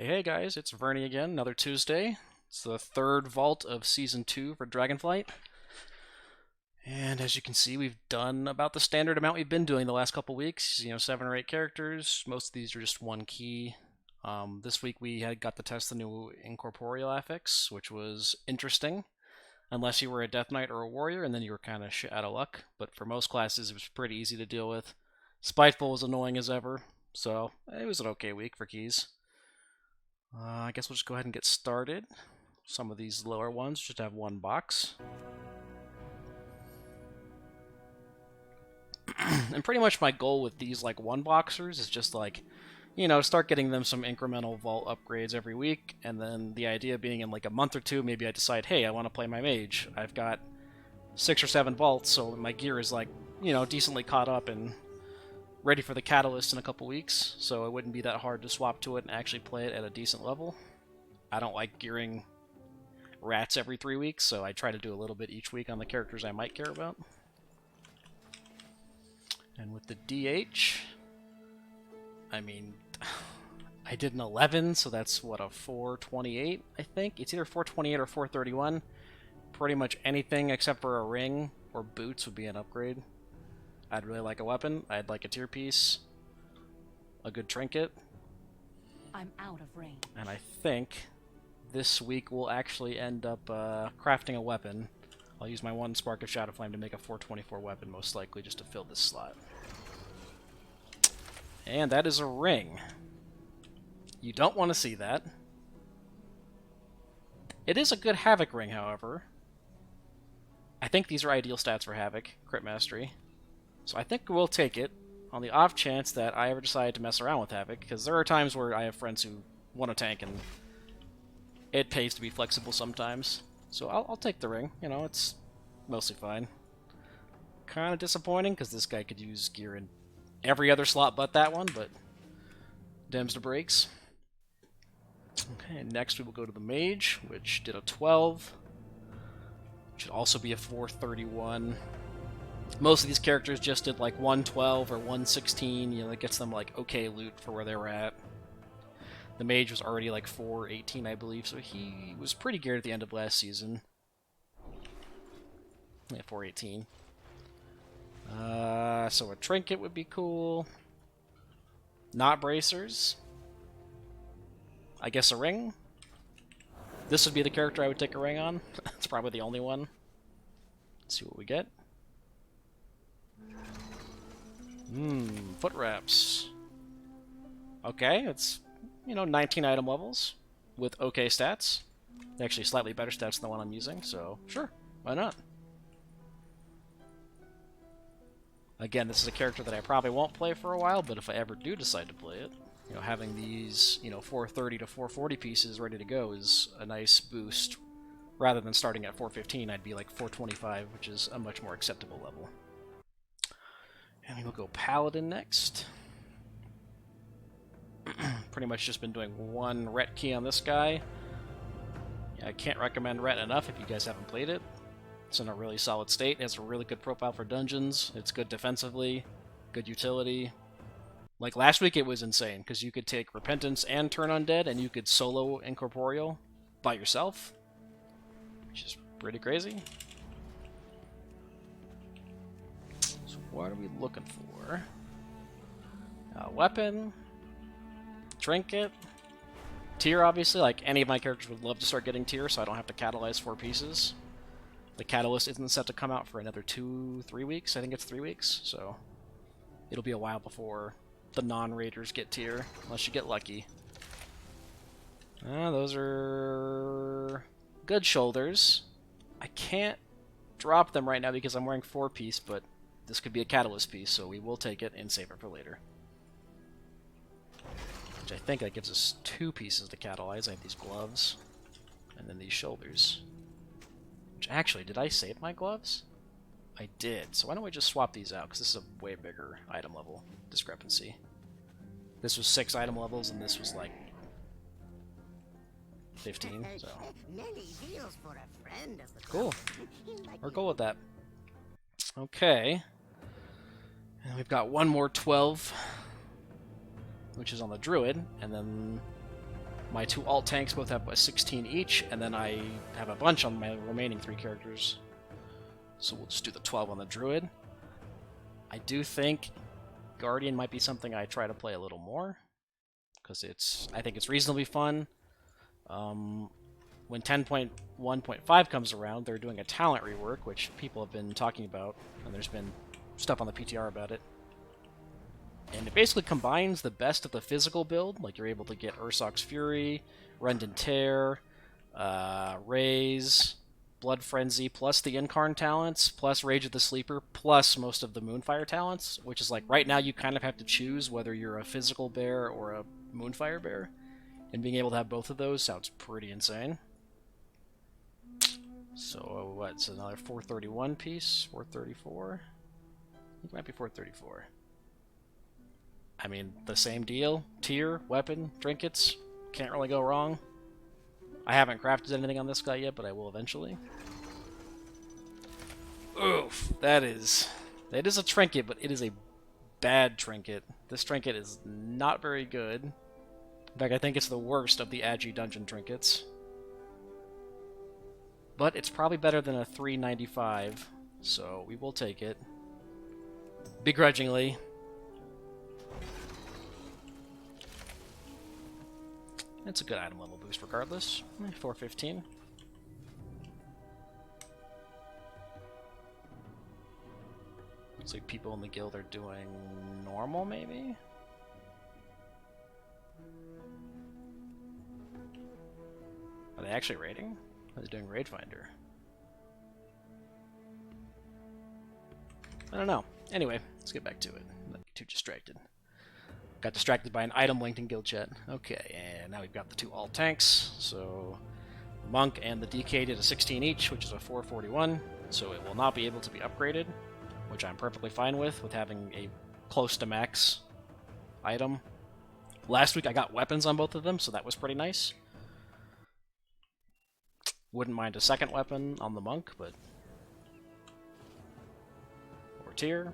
Hey guys, it's Vernie again, another Tuesday. It's the third vault of Season 2 for Dragonflight. And as you can see, we've done about the standard amount we've been doing the last couple weeks. 7 or 8 characters. Most of these are just one key. This week we had got to test the new Incorporeal affix, which was interesting. Unless you were a Death Knight or a Warrior, and then you were kind of shit out of luck. But for most classes, it was pretty easy to deal with. Spiteful was annoying as ever, so it was an okay week for keys. I guess we'll just go ahead and get started. Some of these lower ones just have one box. And pretty much my goal with these one boxers is just start getting them some incremental vault upgrades every week, and then the idea being in a month or two, maybe I decide, hey, I want to play my mage. I've got 6 or 7 vaults, so my gear is decently caught up and ready for the catalyst in a couple weeks, so it wouldn't be that hard to swap to it and actually play it at a decent level. I don't like gearing rats every 3 weeks, so I try to do a little bit each week on the characters I might care about. And with the DH, I mean, I did an 11, so that's what, a 428, I think? It's either 428 or 431. Pretty much anything except for a ring or boots would be an upgrade. I'd really like a weapon. I'd like a tier piece, a good trinket. I'm out of range. And I think this week we'll actually end up crafting a weapon. I'll use my 1 Spark of Shadow Flame to make a 424 weapon, most likely, just to fill this slot. And that is a ring. You don't want to see that. It is a good Havoc ring, however. I think these are ideal stats for Havoc, Crit Mastery. So I think we'll take it, on the off chance that I ever decide to mess around with Havoc, because there are times where I have friends who want to tank, and it pays to be flexible sometimes. So I'll take the ring. It's mostly fine. Kind of disappointing, because this guy could use gear in every other slot but that one, but dems the brakes. Okay, next we will go to the Mage, which did a 12. Should also be a 431. Most of these characters just did 112 or 116, that gets them okay loot for where they were at. The mage was already 418, I believe, so he was pretty geared at the end of last season. Yeah, 418. So a trinket would be cool. Not bracers. I guess a ring. This would be the character I would take a ring on. It's probably the only one. Let's see what we get. Foot wraps. Okay, it's, 19 item levels with okay stats. Actually, slightly better stats than the one I'm using, so sure, why not? Again, this is a character that I probably won't play for a while, but if I ever do decide to play it, having these, 430 to 440 pieces ready to go is a nice boost. Rather than starting at 415, I'd be 425, which is a much more acceptable level. And we will go Paladin next. Pretty much just been doing 1 Ret key on this guy. Yeah, I can't recommend Ret enough if you guys haven't played it. It's in a really solid state. It has a really good profile for dungeons. It's good defensively, good utility. Last week it was insane, because you could take Repentance and turn undead, and you could solo Incorporeal by yourself, which is pretty crazy. What are we looking for? Weapon, trinket, tier, obviously. Any of my characters would love to start getting tier, so I don't have to catalyze 4 pieces. The catalyst isn't set to come out for another 2-3 weeks. I think it's 3 weeks, so it'll be a while before the non-raiders get tier, unless you get lucky. Those are good shoulders. I can't drop them right now because I'm wearing 4-piece, but this could be a catalyst piece, so we will take it and save it for later. Which I think that gives us 2 pieces to catalyze. I have these gloves, and then these shoulders. Which actually, did I save my gloves? I did, so why don't we just swap these out, because this is a way bigger item level discrepancy. This was 6 item levels, and this was 15, so... Cool. We're cool with that. Okay. And we've got one more 12, which is on the Druid, and then My two alt tanks both have a 16 each, and then I have a bunch on my remaining 3 characters. So we'll just do the 12 on the druid. I do think Guardian might be something I try to play a little more, because I think it's reasonably fun. When 10.1.5 comes around, they're doing a talent rework, which people have been talking about, and there's been stuff on the PTR about it. And it basically combines the best of the physical build, like you're able to get Ursoc's Fury, Rend and Tear, Raise, Blood Frenzy, plus the Incarn talents, plus Rage of the Sleeper, plus most of the Moonfire talents, which is like, right now you kind of have to choose whether you're a physical bear or a Moonfire bear. And being able to have both of those sounds pretty insane. So, what's another 431 piece? 434? I think it might be 434. I mean, the same deal. Tier, weapon, trinkets. Can't really go wrong. I haven't crafted anything on this guy yet, but I will eventually. Oof, that is a trinket, but it is a bad trinket. This trinket is not very good. In fact, I think it's the worst of the Agi dungeon trinkets. But it's probably better than a 395, so we will take it. Begrudgingly. It's a good item level boost regardless. 415. Looks like people in the guild are doing normal, maybe? Are they actually raiding? Are they doing Raid Finder? I don't know. Anyway, let's get back to it. I'm not too distracted. Got distracted by an item linked in guild chat. Okay, and now we've got the 2 alt tanks. So, Monk and the DK did a 16 each, which is a 441. So it will not be able to be upgraded, which I'm perfectly fine with having a close to max item. Last week I got weapons on both of them, so that was pretty nice. Wouldn't mind a second weapon on the Monk, but... Or tier.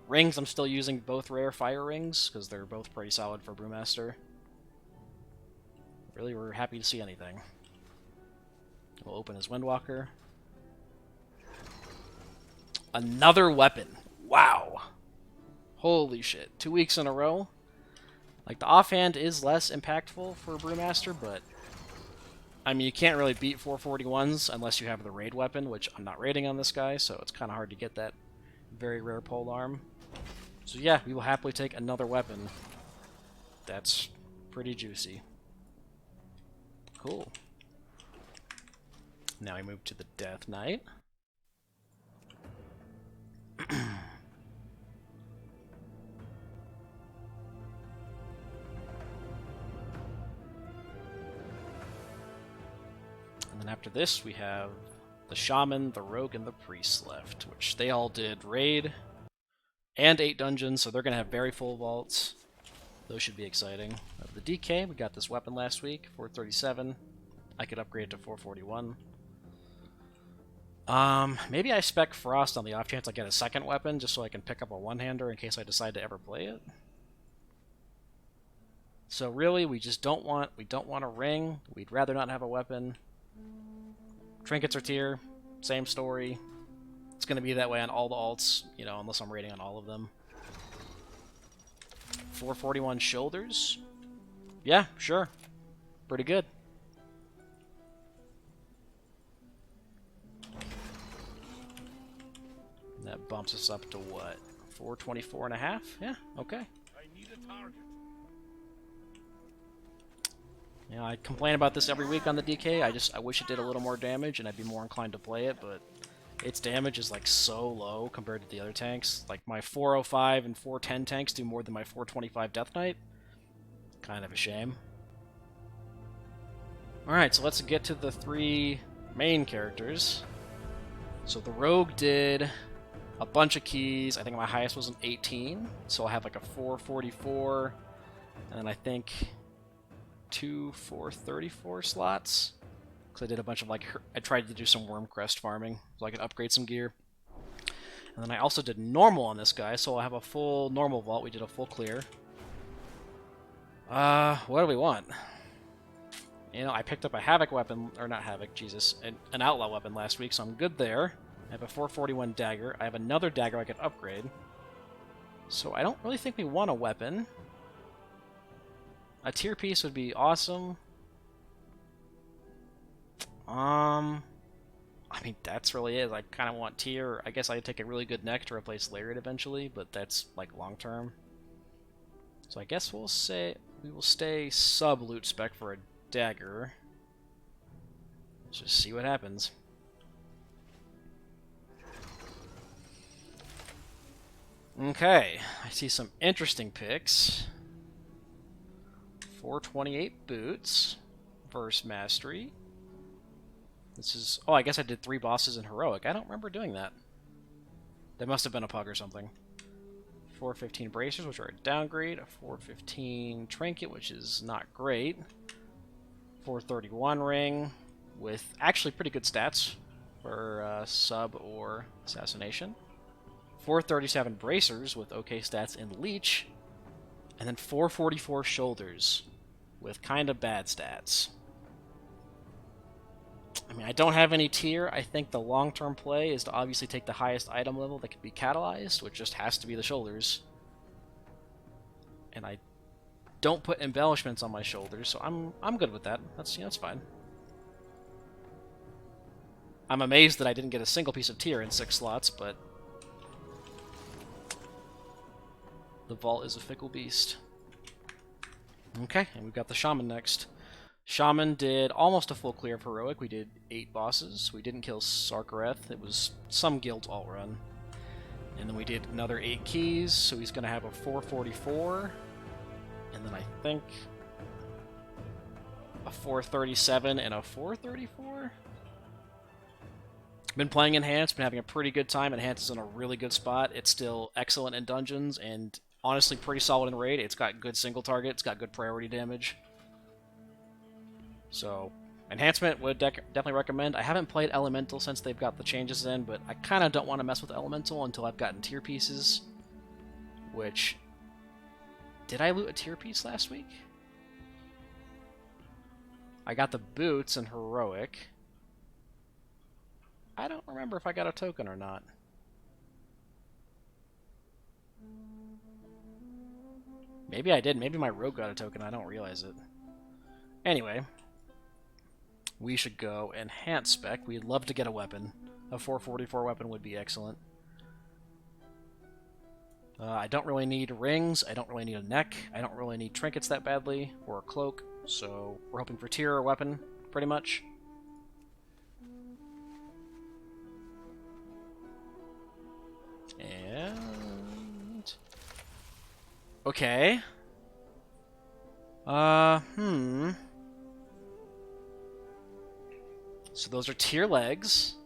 Rings, I'm still using both rare fire rings, because they're both pretty solid for Brewmaster. Really, we're happy to see anything. We'll open his Windwalker. Another weapon! Wow! Holy shit. 2 weeks in a row. Like, the offhand is less impactful for Brewmaster, but... I mean, you can't really beat 441s unless you have the raid weapon, which I'm not raiding on this guy, so it's kind of hard to get that very rare polearm. So yeah, we will happily take another weapon. That's pretty juicy. Cool. Now we move to the Death Knight. And then after this, we have the Shaman, the Rogue, and the Priest left, which they all did Raid and 8 dungeons, so they're going to have very full vaults. Those should be exciting. The DK, we got this weapon last week, 437. I could upgrade it to 441. Maybe I spec Frost on the off chance I get a second weapon, just so I can pick up a one-hander in case I decide to ever play it. So really, we don't want a ring. We'd rather not have a weapon. Trinkets are tier, same story. It's going to be that way on all the alts, you know, unless I'm raiding on all of them. 441 shoulders? Yeah, sure. Pretty good. That bumps us up to what? 424 and a half? Yeah, okay. I need a target. You know, I complain about this every week on the DK. I wish it did a little more damage and I'd be more inclined to play it, but its damage is like so low compared to the other tanks. Like my 405 and 410 tanks do more than my 425 Death Knight. Kind of a shame. Alright, so let's get to the 3 main characters. So the Rogue did a bunch of keys. I think my highest was an 18, so I'll have like a 444, and then I think 2 434 slots. Because I did a bunch of like, I tried to do some Worm Crest farming, so I could upgrade some gear. And then I also did normal on this guy, so I'll have a full normal vault. We did a full clear. What do we want? You know, I picked up a Havoc weapon, or not Havoc, Jesus, an Outlaw weapon last week, so I'm good there. I have a 441 dagger. I have another dagger I could upgrade. So I don't really think we want a weapon. A tier piece would be awesome. I mean, that's really it. I kind of want tier. I guess I'd take a really good neck to replace Lariat eventually, but that's like long term. So I guess we'll say we will stay sub loot spec for a dagger. Let's just see what happens. Okay, I see some interesting picks. 428 boots versus mastery. This is... Oh, I guess I did 3 bosses in heroic. I don't remember doing that. There must have been a pug or something. 415 bracers, which are a downgrade. A 415 trinket, which is not great. 431 ring, with actually pretty good stats for sub or assassination. 437 bracers, with okay stats in leech. And then 444 shoulders, with kind of bad stats. I mean, I don't have any tier. I think the long-term play is to obviously take the highest item level that can be catalyzed, which just has to be the shoulders. And I don't put embellishments on my shoulders, so I'm good with that. That's, you know, that's fine. I'm amazed that I didn't get a single piece of tier in 6 slots, but the vault is a fickle beast. Okay, and we've got the shaman next. Shaman did almost a full clear of heroic. We did 8 bosses. We didn't kill Sarkareth. It was some guild alt run. And then we did another 8 keys, so he's going to have a 444. And then I think a 437 and a 434? Been playing Enhanced, been having a pretty good time. Enhanced is in a really good spot. It's still excellent in dungeons, and honestly pretty solid in raid. It's got good single target, it's got good priority damage. So, Enhancement would definitely recommend. I haven't played Elemental since they've got the changes in, but I kind of don't want to mess with Elemental until I've gotten tier pieces. Which... Did I loot a tier piece last week? I got the boots in heroic. I don't remember if I got a token or not. Maybe I did. Maybe my rogue got a token. I don't realize it. Anyway, we should go enhance spec. We'd love to get a weapon. A 444 weapon would be excellent. I don't really need rings. I don't really need a neck. I don't really need trinkets that badly, or a cloak. So we're hoping for tier or weapon, pretty much. And... Okay. So those are tier legs,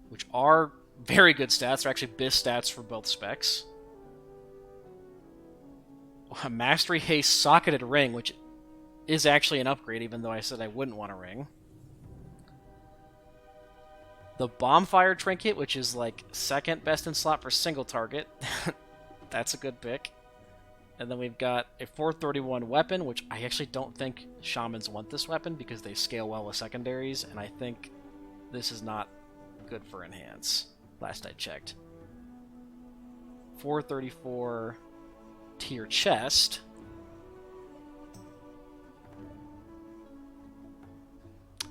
which are very good stats. They're actually BIS stats for both specs. A Mastery Haste Socketed Ring, which is actually an upgrade, even though I said I wouldn't want a ring. The Bombfire Trinket, which is like second best in slot for single target. That's a good pick. And then we've got a 431 weapon, which I actually don't think shamans want this weapon because they scale well with secondaries, and I think this is not good for enhance, last I checked. 434 tier chest.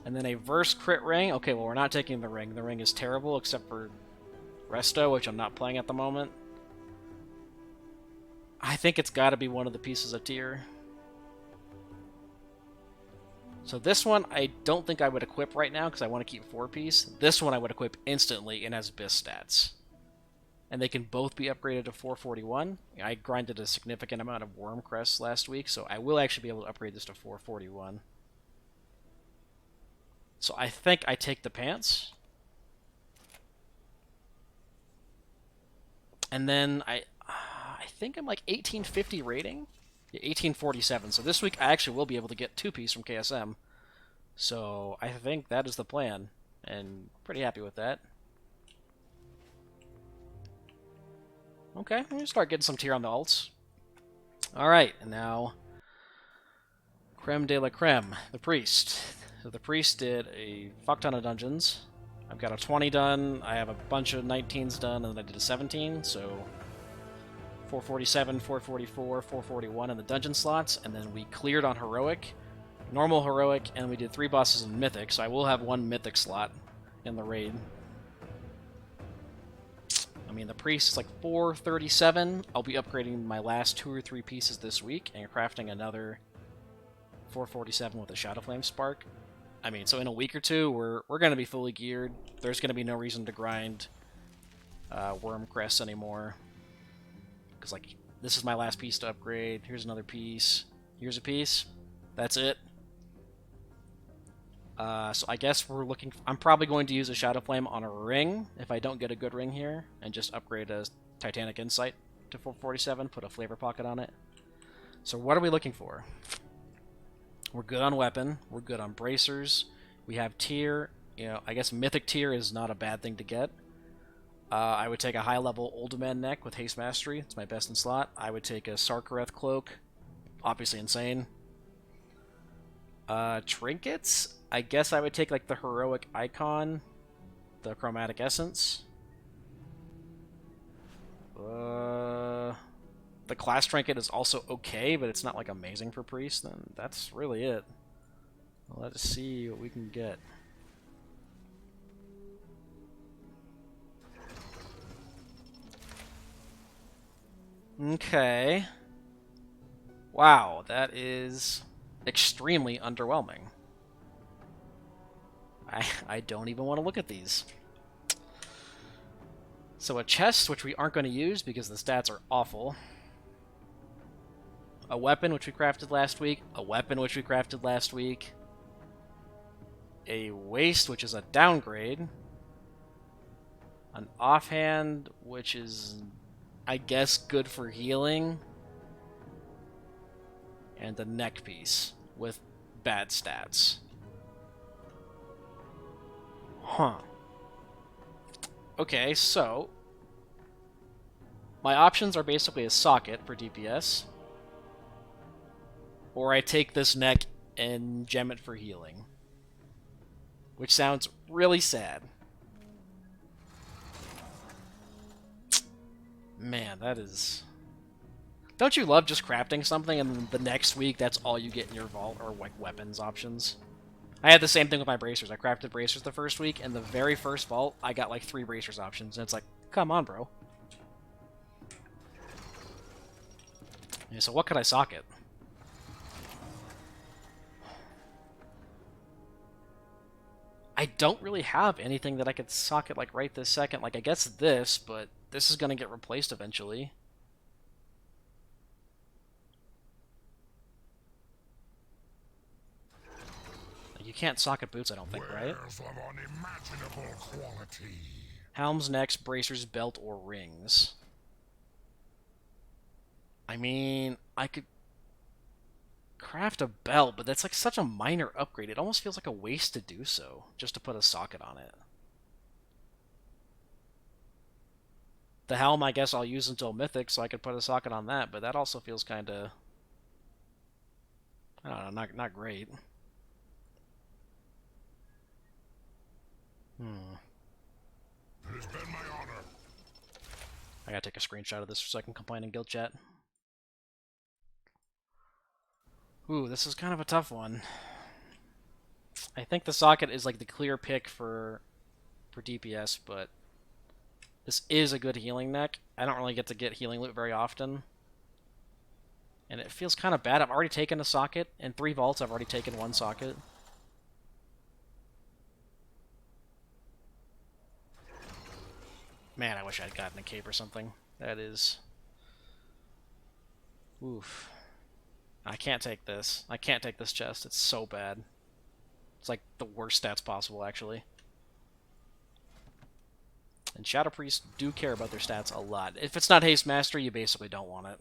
And then a verse crit ring. Okay, well, we're not taking the ring. The ring is terrible, except for Resto, which I'm not playing at the moment. I think it's got to be one of the pieces of tier. So this one, I don't think I would equip right now, because I want to keep 4-piece. This one I would equip instantly, and has BIS stats. And they can both be upgraded to 441. I grinded a significant amount of Worm Crests last week, so I will actually be able to upgrade this to 441. So I think I take the pants. And then I think I'm like 1850 rating? Yeah, 1847. So this week I actually will be able to get 2-piece from KSM. So I think that is the plan. And pretty happy with that. Okay, I'm going to start getting some tier on the alts. Alright, and now Creme de la creme, the priest. So the priest did a fuck ton of dungeons. I've got a 20 done, I have a bunch of 19s done, and then I did a 17, so 447, 444, 441 in the dungeon slots, and then we cleared on heroic, normal heroic, and we did 3 bosses in mythic, so I will have 1 mythic slot in the raid. I mean, the priest is like 437. I'll be upgrading my last 2 or 3 pieces this week and crafting another 447 with a Shadow Flame Spark. I mean, so in a week or two, we're going to be fully geared. There's going to be no reason to grind Worm Crest anymore. Because, like, this is my last piece to upgrade. Here's another piece. Here's a piece. That's it. So I guess we're looking... I'm probably going to use a Shadow Flame on a ring if I don't get a good ring here, and just upgrade a Titanic Insight to 447, put a Flavor Pocket on it. So what are we looking for? We're good on weapon. We're good on bracers. We have tier. You know, I guess mythic tier is not a bad thing to get. I would take a high-level Old Man neck with Haste Mastery. It's my best in slot. I would take a Sarkareth cloak. Obviously insane. Trinkets? I guess I would take like the heroic icon, the chromatic essence. The class trinket is also okay, but it's not like amazing for priest. Then that's really it. Let's see what we can get. Okay. Wow, that is extremely underwhelming. I don't even want to look at these. So a chest, which we aren't going to use because the stats are awful. A weapon, which we crafted last week. A weapon, which we crafted last week. A waist, which is a downgrade. An offhand, which is, I guess, good for healing. And a neck piece with bad stats. Huh. Okay, so my options are basically a socket for DPS, or I take this neck and gem it for healing, which sounds really sad. Man, that is... Don't you love just crafting something and the next week that's all you get in your vault, or like weapons options? I had the same thing with my bracers. I crafted bracers the first week, and the very first vault, I got like 3 bracers options, and it's like, come on, bro. Yeah, so what could I socket? I don't really have anything that I could socket like right this second. Like, I guess this, but this is going to get replaced eventually. You can't socket boots, I don't think, right? Wares of unimaginable quality. Helms, necks, bracers, belt, or rings. I mean, I could craft a belt, but that's like such a minor upgrade. It almost feels like a waste to do so, just to put a socket on it. The helm, I guess I'll use until mythic, so I could put a socket on that, but that also feels kind of... I don't know, not great. It has been my honor. I gotta take a screenshot of this so I can complain in guild chat. Ooh, this is kind of a tough one. I think the socket is like the clear pick for DPS, but this is a good healing neck. I don't really get to get healing loot very often. And it feels kind of bad. I've already taken a socket. In 3 vaults, I've already taken 1 socket. Man, I wish I'd gotten a cape or something. That is... Oof. I can't take this. I can't take this chest. It's so bad. It's like the worst stats possible, actually. And Shadow Priests do care about their stats a lot. If it's not Haste Mastery, you basically don't want it.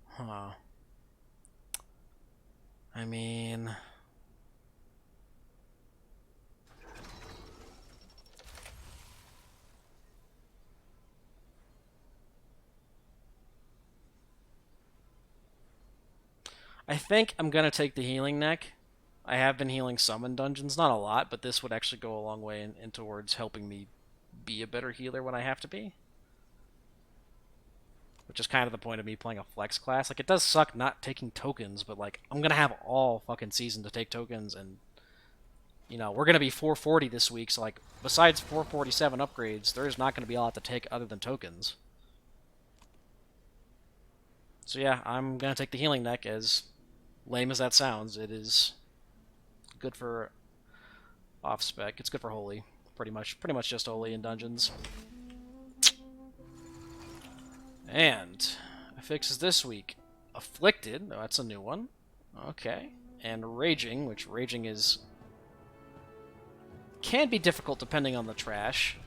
Huh. I mean... I think I'm gonna take the healing neck. I have been healing some in dungeons, not a lot, but this would actually go a long way in towards helping me be a better healer when I have to be. Which is kind of the point of me playing a flex class. Like, it does suck not taking tokens, but, like, I'm gonna have all fucking season to take tokens, and, you know, we're gonna be 440 this week, so, like, besides 447 upgrades, there's not gonna be a lot to take other than tokens. So yeah, I'm gonna take the healing neck, as lame as that sounds. It is good for off-spec. It's good for holy. Pretty much just holy in dungeons. And affixes this week. Afflicted, oh, that's a new one. Okay. And Raging, which Raging is... can be difficult depending on the trash.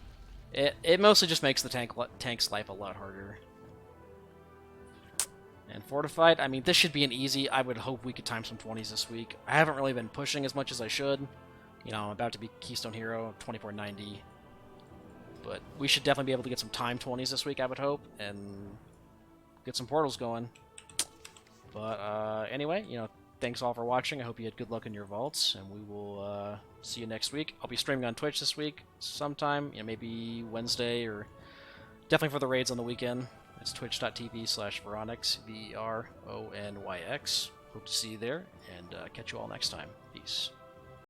It mostly just makes the tank's life a lot harder. And Fortified, I mean, this should be an easy. I would hope we could time some 20s this week. I haven't really been pushing as much as I should. You know, I'm about to be Keystone Hero, 2490. But we should definitely be able to get some time 20s this week, I would hope, and get some portals going. But anyway, you know, thanks all for watching. I hope you had good luck in your vaults, and we will see you next week. I'll be streaming on Twitch this week sometime, you know, maybe Wednesday, or definitely for the raids on the weekend. It's twitch.tv/Veronyx, VERONYX. Hope to see you there, and catch you all next time. Peace.